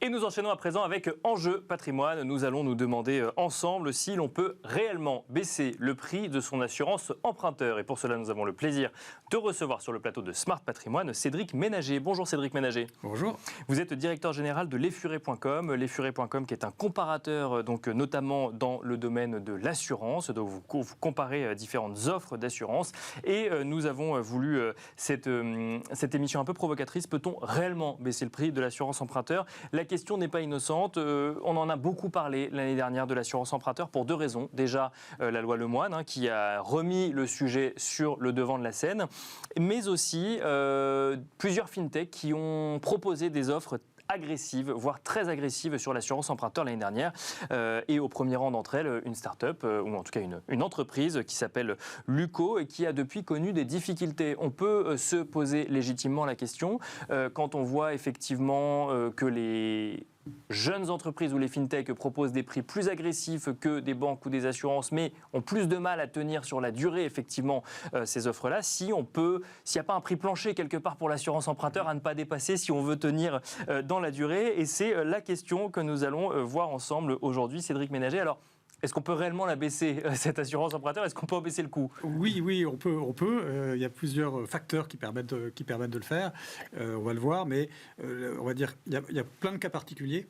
Et nous enchaînons à présent avec Enjeu Patrimoine. Nous allons nous demander ensemble si l'on peut réellement baisser le prix de son assurance emprunteur. Et pour cela, nous avons le plaisir de recevoir sur le plateau de Smart Patrimoine Cédric Ménager. Bonjour Cédric Ménager. Bonjour. Vous êtes directeur général de lesfurets.com. Lesfurets.com qui est un comparateur, donc notamment dans le domaine de l'assurance. Donc vous comparez différentes offres d'assurance. Et nous avons voulu cette émission un peu provocatrice. Peut-on réellement baisser le prix de l'assurance emprunteur ? La question n'est pas innocente. On en a beaucoup parlé l'année dernière de l'assurance emprunteur pour deux raisons. Déjà, la loi Lemoine qui a remis le sujet sur le devant de la scène, mais aussi plusieurs fintechs qui ont proposé des offres agressives, voire très agressives sur l'assurance emprunteur l'année dernière. Et au premier rang d'entre elles, une start-up, ou en tout cas une entreprise qui s'appelle Luco et qui a depuis connu des difficultés. On peut se poser légitimement la question quand on voit effectivement que les jeunes entreprises ou les fintechs proposent des prix plus agressifs que des banques ou des assurances, mais ont plus de mal à tenir sur la durée, effectivement, ces offres-là. S'il n'y a pas un prix plancher quelque part pour l'assurance emprunteur à ne pas dépasser si on veut tenir dans la durée. Et c'est la question que nous allons voir ensemble aujourd'hui, Cédric Ménager. Alors, est-ce qu'on peut réellement la baisser, cette assurance emprunteur ? Est-ce qu'on peut en baisser le coût ? Oui, on peut. Il y a plusieurs facteurs qui permettent de le faire. On va le voir, mais on va dire il y a plein de cas particuliers.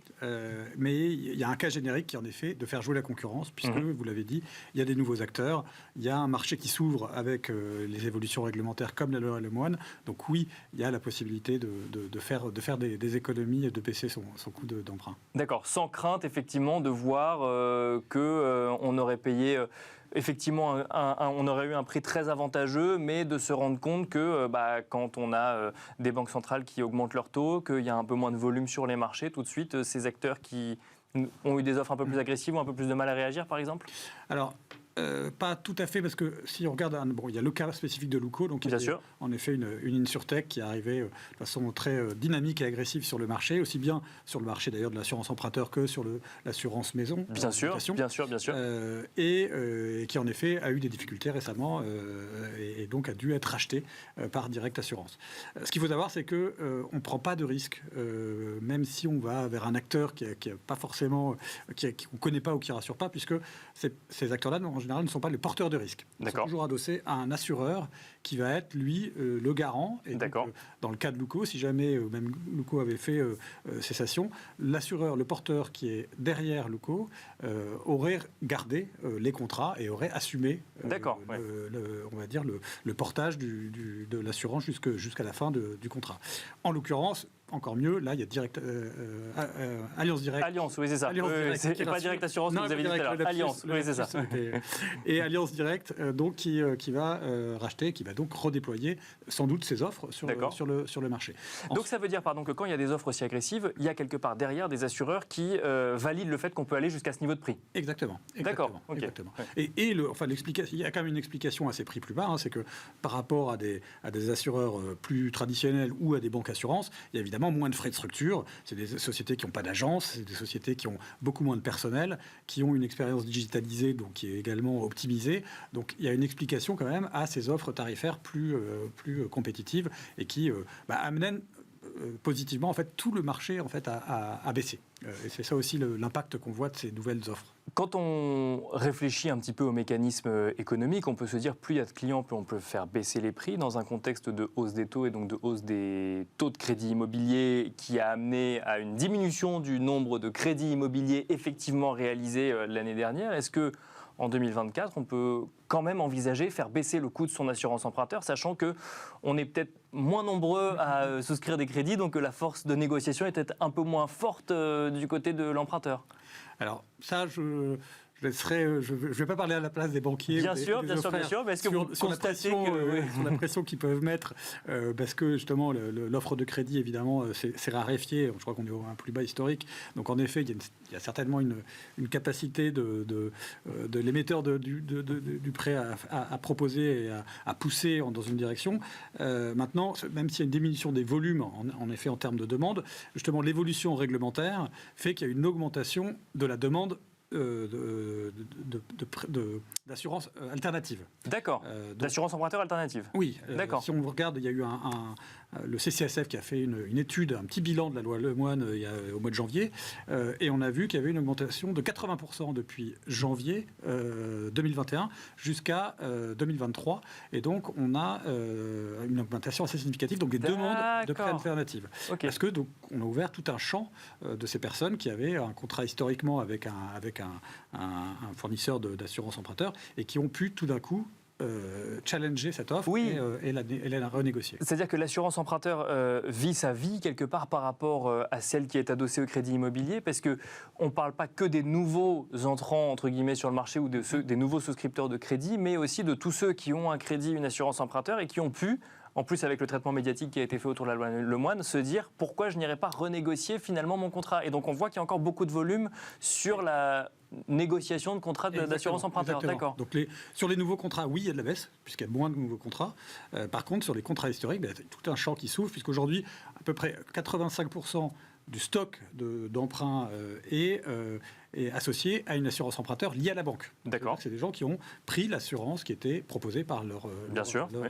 Mais il y a un cas générique qui est en effet de faire jouer la concurrence, puisque, vous l'avez dit, il y a des nouveaux acteurs. Il y a un marché qui s'ouvre avec les évolutions réglementaires comme la loi Lemoine. Donc oui, il y a la possibilité de faire des économies, de baisser son coût d'emprunt. D'accord, sans crainte effectivement de voir on aurait payé effectivement, on aurait eu un prix très avantageux, mais de se rendre compte que quand on a des banques centrales qui augmentent leurs taux, qu'il y a un peu moins de volume sur les marchés, tout de suite, ces acteurs qui ont eu des offres un peu plus agressives ont un peu plus de mal à réagir, par exemple ? Alors, pas tout à fait, parce que si on regarde, il y a le cas spécifique de Luco, donc il y a en effet une insurtech qui est arrivée de façon très dynamique et agressive sur le marché, aussi bien sur le marché d'ailleurs de l'assurance emprunteur que sur l'assurance maison. Bien sûr. Et qui en effet a eu des difficultés récemment et donc a dû être racheté par Direct Assurance. Ce qu'il faut savoir, c'est qu'on ne prend pas de risque, même si on va vers un acteur qui a pas forcément, qu'on ne connaît pas ou qui ne rassure pas, puisque ces acteurs-là, en général, ne sont pas les porteurs de risque. Ils sont toujours adossés à un assureur qui va être, lui, le garant. Et donc, dans le cas de Luco, si jamais même Luco avait fait cessation, l'assureur, le porteur qui est derrière Luco, aurait gardé les contrats et aurait assumé on va dire le portage de l'assurance jusqu'à la fin du contrat. En l'occurrence, encore mieux, là, il y a Allianz Direct. Allianz, oui, c'est ça. C'est pas Direct Assurance, vous avez dit tout à l'heure. Allianz, oui, c'est ça. Et Allianz Direct, donc, qui va racheter, qui va donc redéployer sans doute ses offres sur le marché. Donc ça veut dire, que quand il y a des offres aussi agressives, il y a quelque part derrière des assureurs qui valident le fait qu'on peut aller jusqu'à ce niveau de prix. Exactement. D'accord. Exactement. Et l'explication, il y a quand même une explication à ces prix plus bas, c'est que par rapport à des assureurs plus traditionnels ou à des banques assurances, il y a évidemment moins de frais de structure. C'est des sociétés qui n'ont pas d'agence, c'est des sociétés qui ont beaucoup moins de personnel, qui ont une expérience digitalisée, donc qui est également optimisée. Donc il y a une explication quand même à ces offres tarifaires plus compétitives et qui amènent positivement tout le marché à baisser. Et c'est ça aussi l'impact qu'on voit de ces nouvelles offres. Quand on réfléchit un petit peu au mécanisme économique, on peut se dire plus il y a de clients, plus on peut faire baisser les prix dans un contexte de hausse des taux et donc de hausse des taux de crédit immobilier qui a amené à une diminution du nombre de crédits immobiliers effectivement réalisés l'année dernière. Est-ce que en 2024, on peut quand même envisager faire baisser le coût de son assurance emprunteur, sachant qu'on est peut-être moins nombreux à souscrire des crédits, donc la force de négociation est peut-être un peu moins forte du côté de l'emprunteur. Alors ça, je vais pas parler à la place des banquiers. Bien sûr, mais est-ce que vous constatez sur la pression qu'ils peuvent mettre, parce que justement l'offre de crédit évidemment c'est raréfié. Je crois qu'on est au plus bas historique. Donc en effet, il y a certainement une capacité de l'émetteur du prêt à proposer et à pousser dans une direction. Maintenant, même s'il y a une diminution des volumes en effet en termes de demande, justement l'évolution réglementaire fait qu'il y a une augmentation de la demande d'assurance alternative. D'accord. D'assurance emprunteur alternative. Oui. D'accord. Si on regarde, il y a eu le CCSF qui a fait une étude, un petit bilan de la loi Lemoine au mois de janvier, et on a vu qu'il y avait une augmentation de 80% depuis janvier 2021 jusqu'à 2023. Et donc, on a une augmentation assez significative, donc des demandes de prêts alternatifs. Okay. Parce que donc, on a ouvert tout un champ de ces personnes qui avaient un contrat historiquement avec un fournisseur d'assurance emprunteur et qui ont pu tout d'un coup challenger cette offre et la renégocier. C'est-à-dire que l'assurance emprunteur vit sa vie quelque part par rapport à celle qui est adossée au crédit immobilier, parce qu'on ne parle pas que des nouveaux entrants entre guillemets sur le marché ou des nouveaux souscripteurs de crédit, mais aussi de tous ceux qui ont un crédit, une assurance emprunteur et qui ont pu, en plus avec le traitement médiatique qui a été fait autour de la loi Lemoine, se dire pourquoi je n'irai pas renégocier finalement mon contrat. Et donc on voit qu'il y a encore beaucoup de volume sur la négociation de contrats d'assurance emprunteur. D'accord. Donc sur les nouveaux contrats, oui, il y a de la baisse, puisqu'il y a moins de nouveaux contrats. Par contre, sur les contrats historiques, il y a tout un champ qui s'ouvre, puisqu'aujourd'hui, à peu près 85% du stock d'emprunts est associé à une assurance emprunteur liée à la banque. D'accord. C'est des gens qui ont pris l'assurance qui était proposée par leur fournisseur. Donc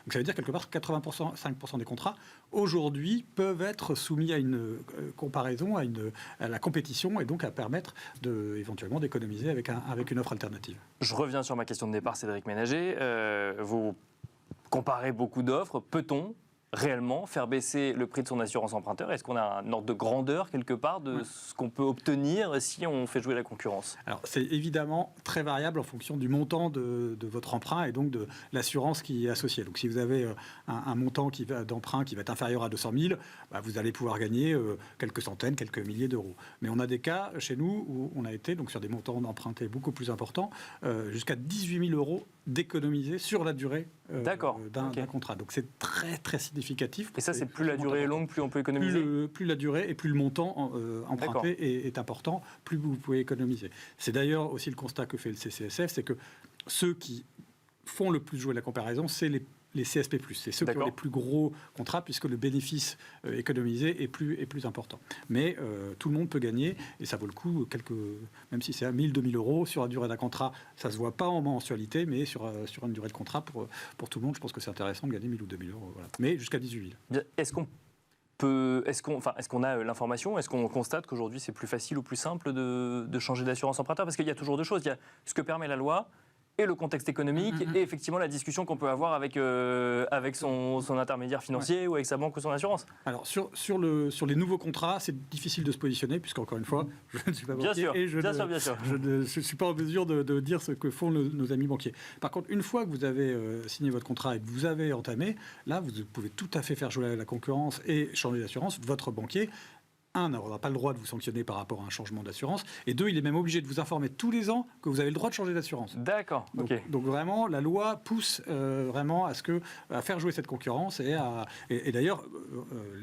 ça veut dire quelque part que 85% des contrats aujourd'hui peuvent être soumis à une comparaison, à la compétition et donc à permettre éventuellement d'économiser avec une offre alternative. Je reviens sur ma question de départ, Cédric Ménager. Vous comparez beaucoup d'offres. Peut-on réellement faire baisser le prix de son assurance emprunteur? Est-ce qu'on a un ordre de grandeur quelque part de ce qu'on peut obtenir si on fait jouer la concurrence? Alors c'est évidemment très variable en fonction du montant de votre emprunt et donc de l'assurance qui est associée. Donc si vous avez un montant d'emprunt qui va être inférieur à 200 000, vous allez pouvoir gagner quelques centaines, quelques milliers d'euros. Mais on a des cas chez nous où on a été donc sur des montants d'empruntés beaucoup plus importants, jusqu'à 18 000 euros d'économiser sur la durée d'un contrat. Donc c'est très très significatif. Et ça, c'est plus la durée est longue, plus on peut économiser. Plus la durée et plus le montant emprunté est important, plus vous pouvez économiser. C'est d'ailleurs aussi le constat que fait le CCSF, c'est que ceux qui font le plus jouer la comparaison, c'est les CSP+. C'est ceux qui ont les plus gros contrats, puisque le bénéfice économisé est plus important. Mais tout le monde peut gagner, et ça vaut le coup, même si c'est à 1 000, 2 000 euros, sur la durée d'un contrat, ça ne se voit pas en mensualité, mais sur une durée de contrat, pour tout le monde, je pense que c'est intéressant de gagner 1 000 ou 2 000 euros. Voilà. Mais jusqu'à 18 000. Est-ce qu'on a l'information? Est-ce qu'on constate qu'aujourd'hui, c'est plus facile ou plus simple de changer d'assurance emprunteur? Parce qu'il y a toujours deux choses. Il y a ce que permet la loi et le contexte économique, et effectivement la discussion qu'on peut avoir avec son intermédiaire financier ou avec sa banque ou son assurance. Alors sur les nouveaux contrats, c'est difficile de se positionner, puisqu'encore une fois, je ne suis pas banquier et je ne suis pas en mesure de dire ce que font nos amis banquiers. Par contre, une fois que vous avez signé votre contrat et que vous avez entamé, là, vous pouvez tout à fait faire jouer la concurrence et changer d'assurance. Votre banquier, un, n'aura pas le droit de vous sanctionner par rapport à un changement d'assurance, et deux, il est même obligé de vous informer tous les ans que vous avez le droit de changer d'assurance. D'accord. Donc vraiment, la loi pousse vraiment à faire jouer cette concurrence, et d'ailleurs,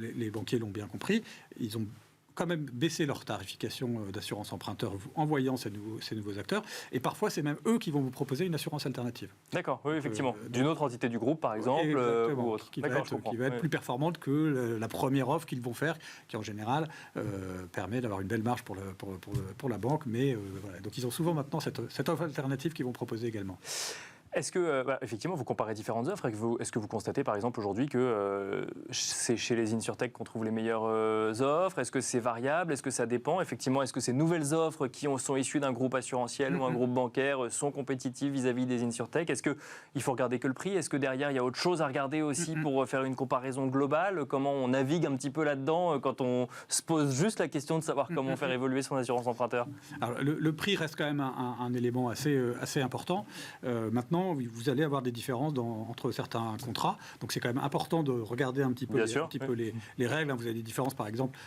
les banquiers l'ont bien compris, ils ont quand même baisser leur tarification d'assurance emprunteur en voyant ces nouveaux acteurs. Et parfois, c'est même eux qui vont vous proposer une assurance alternative. D'accord, oui, effectivement. D'une autre entité du groupe, par exemple, ou autre. Qui va être plus performante que la première offre qu'ils vont faire, qui en général permet d'avoir une belle marge pour la banque. Mais voilà. Donc ils ont souvent maintenant cette offre alternative qu'ils vont proposer également. Est-ce que, effectivement, vous comparez différentes offres? Est-ce que vous constatez, par exemple, aujourd'hui que c'est chez les InsurTech qu'on trouve les meilleures offres? Est-ce que c'est variable? Est-ce que ça dépend? Effectivement, est-ce que ces nouvelles offres qui sont issues d'un groupe assurantiel ou un groupe bancaire sont compétitives vis-à-vis des InsurTech? Est-ce qu'il faut regarder que le prix? Est-ce que derrière, il y a autre chose à regarder aussi pour faire une comparaison globale? Comment on navigue un petit peu là-dedans quand on se pose juste la question de savoir comment faire évoluer son assurance emprunteur? Alors, le prix reste quand même un élément assez important. Maintenant, vous allez avoir des différences entre certains contrats. Donc, c'est quand même important de regarder un petit peu, les règles. Vous avez des différences, par exemple,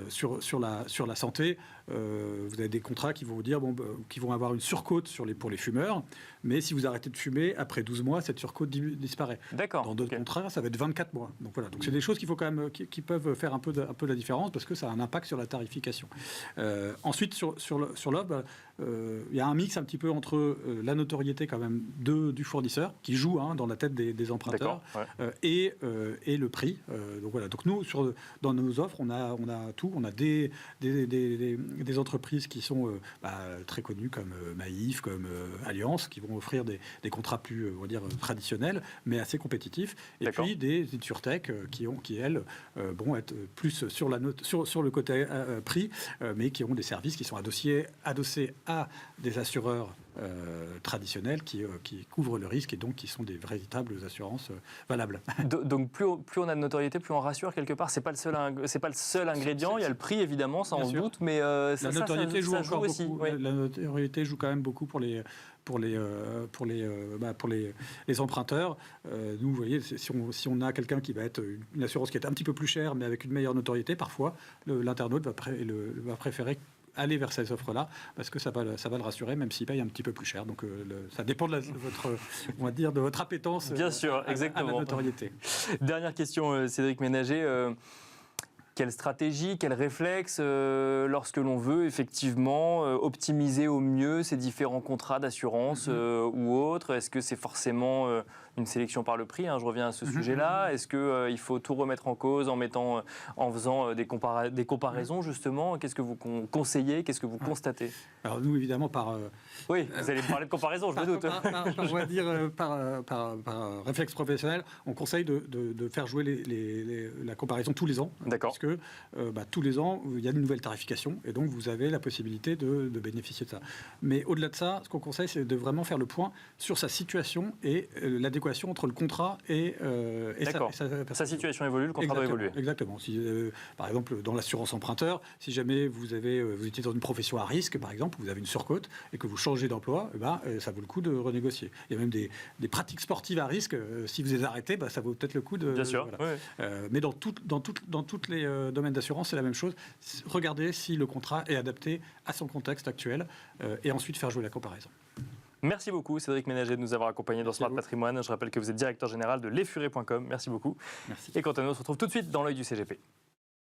sur la santé. Vous avez des contrats qui vont vous dire qui vont avoir une surcote pour les fumeurs. Mais si vous arrêtez de fumer, après 12 mois, cette surcote disparaît. D'accord. Dans d'autres contrats, ça va être 24 mois. Donc, voilà. Donc, c'est des choses qu'il faut quand même, qui peuvent faire un peu la différence parce que ça a un impact sur la tarification. Ensuite, sur l'offre, il y a un mix un petit peu entre la notoriété quand même de du fournisseur qui joue dans la tête des emprunteurs et le prix. Donc voilà. Donc nous, dans nos offres, on a tout. On a des entreprises qui sont très connues comme Maïf, comme Allianz, qui vont offrir des contrats plus, on va dire, traditionnels, mais assez compétitifs. Et puis des insurtech qui elles, vont être plus sur le côté prix, mais qui ont des services qui sont adossés à des assureurs traditionnels qui couvrent le risque et donc qui sont des véritables assurances valables. Donc plus on a de notoriété, plus on rassure quelque part. C'est pas le seul ingrédient. Il y a le prix évidemment, ça on se doute, mais la notoriété joue encore aussi. Oui. La notoriété joue quand même beaucoup pour les emprunteurs. Nous, vous voyez, si on a quelqu'un qui va être une assurance qui est un petit peu plus chère, mais avec une meilleure notoriété, parfois l'internaute va préférer aller vers ces offres-là, parce que ça va le rassurer, même s'il paye un petit peu plus cher. Donc ça dépend de votre appétence. Bien sûr, exactement. À la notoriété. Dernière question, Cédric Ménager. Quelle stratégie, quel réflexe lorsque l'on veut effectivement optimiser au mieux ces différents contrats d'assurance ou autres? Est-ce que c'est forcément une sélection par le prix, je reviens à ce sujet-là. Est-ce qu'il faut tout remettre en cause en faisant des comparaisons justement? Qu'est-ce que vous conseillez? Qu'est-ce que vous constatez? Alors nous, évidemment, Oui, vous allez me parler de comparaison, je me doute. On va dire par réflexe professionnel, on conseille de faire jouer la comparaison tous les ans. D'accord. Parce que tous les ans, il y a une nouvelle tarification et donc vous avez la possibilité de bénéficier de ça. Mais au-delà de ça, ce qu'on conseille, c'est de vraiment faire le point sur sa situation et l'adéquation entre le contrat et sa situation évolue, le contrat doit évoluer. Exactement. Si, par exemple, dans l'assurance emprunteur, si jamais vous étiez dans une profession à risque, par exemple, vous avez une surcote et que vous changez d'emploi, ça vaut le coup de renégocier. Il y a même des pratiques sportives à risque. Si vous les arrêtez, ça vaut peut-être le coup de... Bien sûr. Voilà. Oui. Mais dans tous les domaines d'assurance, c'est la même chose. Regardez si le contrat est adapté à son contexte actuel et ensuite faire jouer la comparaison. Merci beaucoup Cédric Ménager de nous avoir accompagnés dans Smart Patrimoine. Je rappelle que vous êtes directeur général de lesfurets.com. Merci beaucoup. Merci. Et quant à nous, on se retrouve tout de suite dans l'œil du CGP.